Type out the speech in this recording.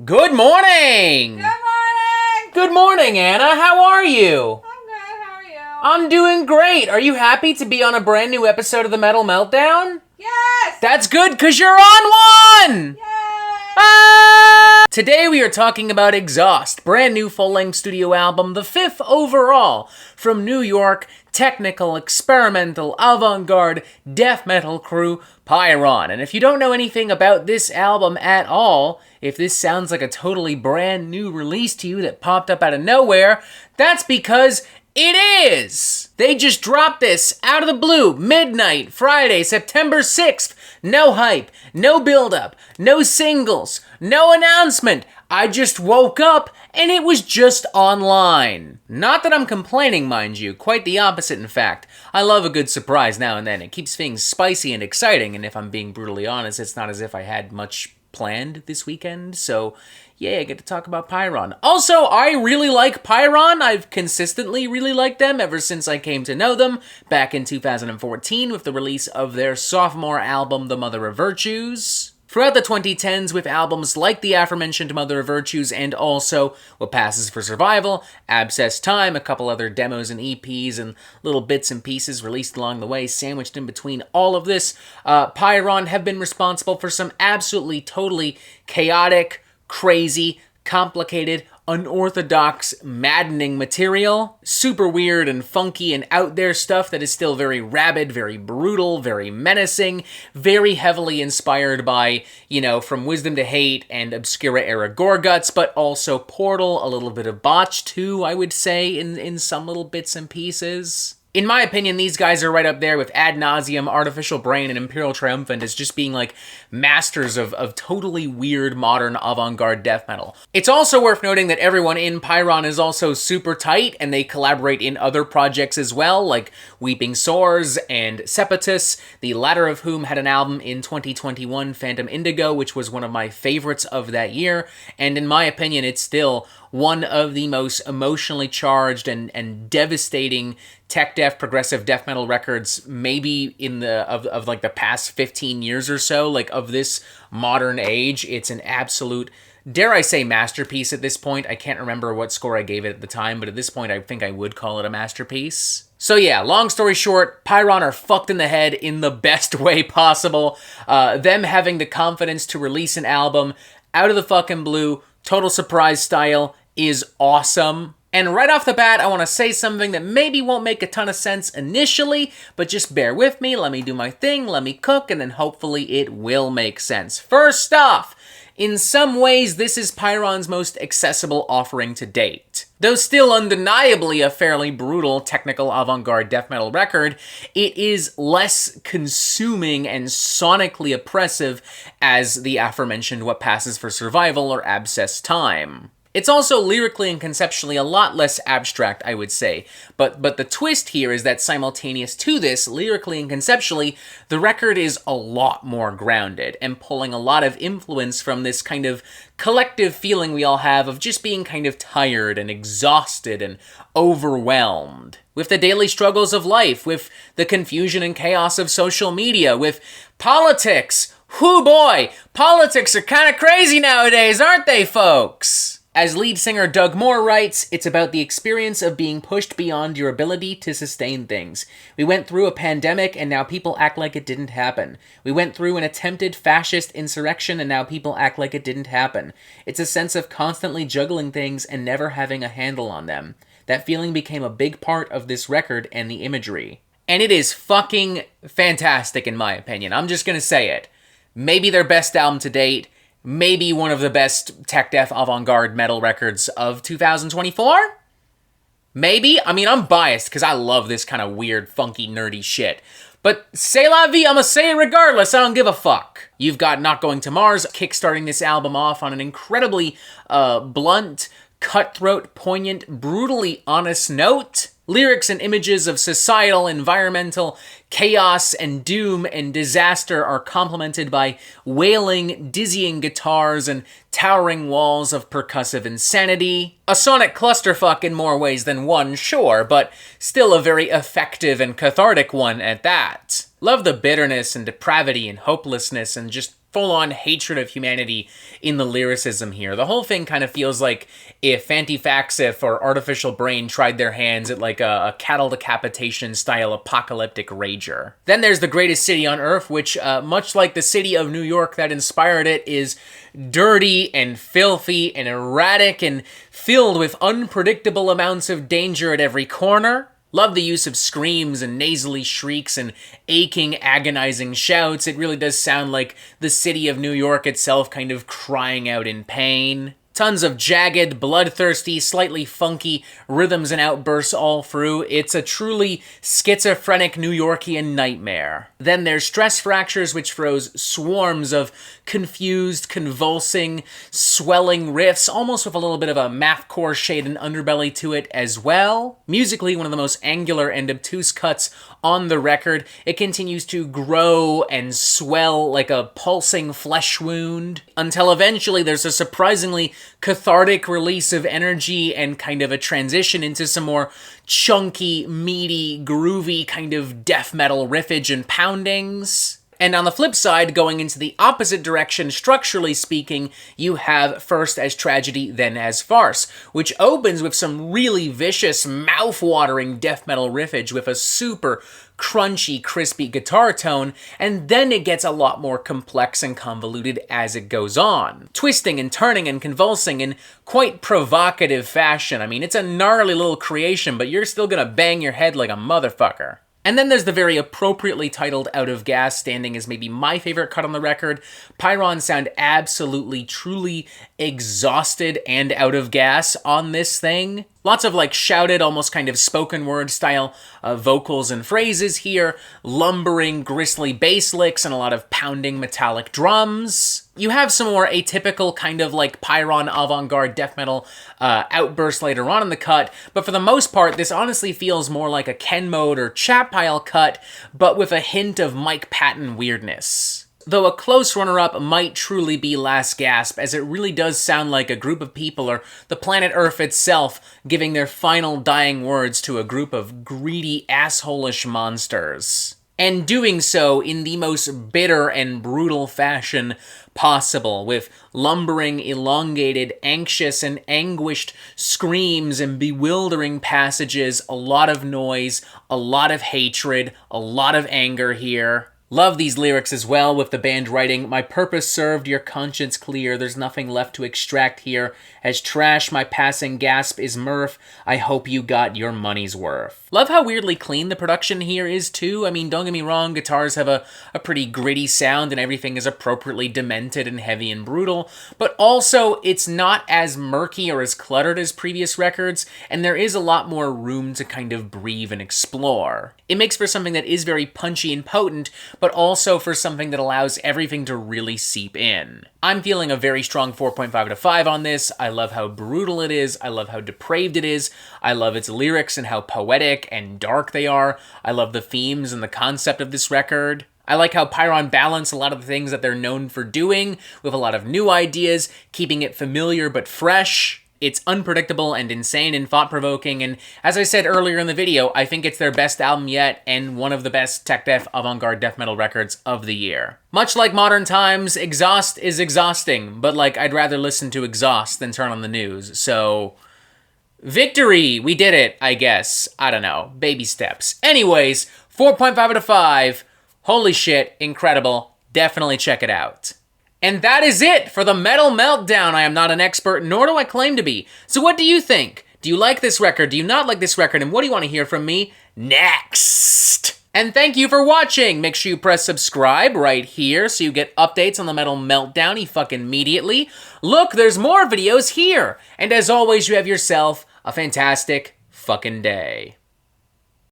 Good morning! Good morning! Good morning, Anna. How are you? I'm good. How are you? I'm doing great. Are you happy to be on a brand new episode of the Metal Meltdown? Yes! That's good, because you're on one! Yay! Ah! Today we are talking about Exhaust, brand new full-length studio album, the 5th overall, from New York technical, experimental, avant-garde, death metal crew, Pyrrhon. And if you don't know anything about this album at all, if this sounds like a totally brand new release to you that popped up out of nowhere, that's because it is! They just dropped this out of the blue, midnight, Friday, September 6th. No hype, no build-up, no singles, no announcement. I just woke up and it was just online. Not that I'm complaining, mind you, quite the opposite in fact. I love a good surprise now and then. It keeps things spicy and exciting, and if I'm being brutally honest, it's not as if I had much planned this weekend, so yeah, I get to talk about Pyrrhon. Also, I really like Pyrrhon. I've consistently really liked them ever since I came to know them back in 2014 with the release of their sophomore album, The Mother of Virtues. Throughout the 2010s with albums like the aforementioned Mother of Virtues and also What Passes for Survival, Abscess Time, a couple other demos and EPs and little bits and pieces released along the way, sandwiched in between all of this, Pyrrhon have been responsible for some absolutely, totally chaotic, crazy, complicated, unorthodox, maddening material. Super weird and funky and out there stuff that is still very rabid, very brutal, very menacing, very heavily inspired by, From Wisdom to Hate and Obscura era Gorguts, but also Portal, a little bit of Botch too, I would say, in some little bits and pieces. In my opinion, these guys are right up there with Ad Nauseam, Artificial Brain, and Imperial Triumphant as just being like masters of totally weird modern avant-garde death metal. It's also worth noting that everyone in Pyrrhon is also super tight, and they collaborate in other projects as well, like Weeping Sores and Sepetus, the latter of whom had an album in 2021, Phantom Indigo, which was one of my favorites of that year, and in my opinion, it's still one of the most emotionally charged and devastating tech death, progressive death metal records maybe in the past 15 years or so, like of this modern age. It's an absolute, dare I say, masterpiece at this point. I can't remember what score I gave it at the time, but at this point I think I would call it a masterpiece. So yeah, long story short, Pyrrhon are fucked in the head in the best way possible. Them having the confidence to release an album out of the fucking blue, total surprise style, is awesome. And right off the bat, I want to say something that maybe won't make a ton of sense initially, but just bear with me, let me do my thing, let me cook, and then hopefully it will make sense. First off, in some ways, this is Pyrrhon's most accessible offering to date. Though still undeniably a fairly brutal technical avant-garde death metal record, it is less consuming and sonically oppressive as the aforementioned What Passes for Survival or Abscess Time. It's also lyrically and conceptually a lot less abstract, I would say, but the twist here is that simultaneous to this, lyrically and conceptually, the record is a lot more grounded and pulling a lot of influence from this kind of collective feeling we all have of just being kind of tired and exhausted and overwhelmed. With the daily struggles of life, with the confusion and chaos of social media, with politics. Whoo boy, politics are kind of crazy nowadays, aren't they, folks? As lead singer Doug Moore writes, it's about the experience of being pushed beyond your ability to sustain things. We went through a pandemic and now people act like it didn't happen. We went through an attempted fascist insurrection and now people act like it didn't happen. It's a sense of constantly juggling things and never having a handle on them. That feeling became a big part of this record and the imagery. And it is fucking fantastic in my opinion. I'm just gonna say it. Maybe their best album to date. Maybe one of the best tech death avant-garde metal records of 2024? Maybe? I mean, I'm biased because I love this kind of weird, funky, nerdy shit. But c'est la vie, I'ma say it regardless, I don't give a fuck. You've got Not Going to Mars kickstarting this album off on an incredibly blunt, cutthroat, poignant, brutally honest note. Lyrics and images of societal, environmental, chaos and doom and disaster are complemented by wailing, dizzying guitars and towering walls of percussive insanity. A sonic clusterfuck in more ways than one, sure, but still a very effective and cathartic one at that. Love the bitterness and depravity and hopelessness and just full-on hatred of humanity in the lyricism here. The whole thing kind of feels like if Fantifaxif or Artificial Brain tried their hands at like a cattle decapitation style apocalyptic rager. Then there's The Greatest City on Earth, which much like the city of New York that inspired it, is dirty and filthy and erratic and filled with unpredictable amounts of danger at every corner. Love the use of screams and nasally shrieks and aching, agonizing shouts. It really does sound like the city of New York itself kind of crying out in pain. Tons of jagged, bloodthirsty, slightly funky rhythms and outbursts all through. It's a truly schizophrenic New Yorkian nightmare. Then there's StressFractures, which throws swarms of confused, convulsing, swelling riffs, almost with a little bit of a mathcore shade and underbelly to it as well. Musically, one of the most angular and obtuse cuts on the record. It continues to grow and swell like a pulsing flesh wound, until eventually there's a surprisingly cathartic release of energy and kind of a transition into some more chunky, meaty, groovy kind of death metal riffage and poundings. And on the flip side, going into the opposite direction, structurally speaking, you have First as Tragedy, Then as Farce, which opens with some really vicious, mouth-watering death metal riffage with a super crunchy, crispy guitar tone, and then it gets a lot more complex and convoluted as it goes on. Twisting and turning and convulsing in quite provocative fashion. I mean, it's a gnarly little creation, but you're still gonna bang your head like a motherfucker. And then there's the very appropriately titled Out of Gas, standing as maybe my favorite cut on the record. Pyrrhon sound absolutely, truly exhausted and out of gas on this thing. Lots of like shouted, almost kind of spoken word style vocals and phrases here, lumbering, gristly bass licks, and a lot of pounding metallic drums. You have some more atypical kind of like Pyrrhon avant-garde death metal outbursts later on in the cut, but for the most part, this honestly feels more like a Ken Mode or Chat Pile cut, but with a hint of Mike Patton weirdness. Though a close runner-up might truly be Last Gasp, as it really does sound like a group of people, or the planet Earth itself, giving their final dying words to a group of greedy, asshole-ish monsters. And doing so in the most bitter and brutal fashion possible, with lumbering, elongated, anxious, and anguished screams and bewildering passages, a lot of noise, a lot of hatred, a lot of anger here. Love these lyrics as well, with the band writing, "My purpose served, your conscience clear, there's nothing left to extract here. As trash, my passing gasp is mirth, I hope you got your money's worth." Love how weirdly clean the production here is too. I mean, don't get me wrong, guitars have a pretty gritty sound and everything is appropriately demented and heavy and brutal, but also it's not as murky or as cluttered as previous records, and there is a lot more room to kind of breathe and explore. It makes for something that is very punchy and potent, but also for something that allows everything to really seep in. I'm feeling a very strong 4.5 out of 5 on this. I love how brutal it is. I love how depraved it is. I love its lyrics and how poetic and dark they are. I love the themes and the concept of this record. I like how Pyrrhon balance a lot of the things that they're known for doing with a lot of new ideas, keeping it familiar but fresh. It's unpredictable and insane and thought-provoking, and as I said earlier in the video, I think it's their best album yet and one of the best tech death avant-garde death metal records of the year. Much like modern times, exhaust is exhausting, but like I'd rather listen to exhaust than turn on the news, so victory! We did it, I guess. I don't know. Baby steps. Anyways, 4.5 out of 5. Holy shit, incredible. Definitely check it out. And that is it for the Metal Meltdown. I am not an expert, nor do I claim to be. So what do you think? Do you like this record? Do you not like this record? And what do you want to hear from me next? And thank you for watching. Make sure you press subscribe right here so you get updates on the Metal Meltdown fucking immediately. Look, there's more videos here. And as always, you have yourself a fantastic fucking day.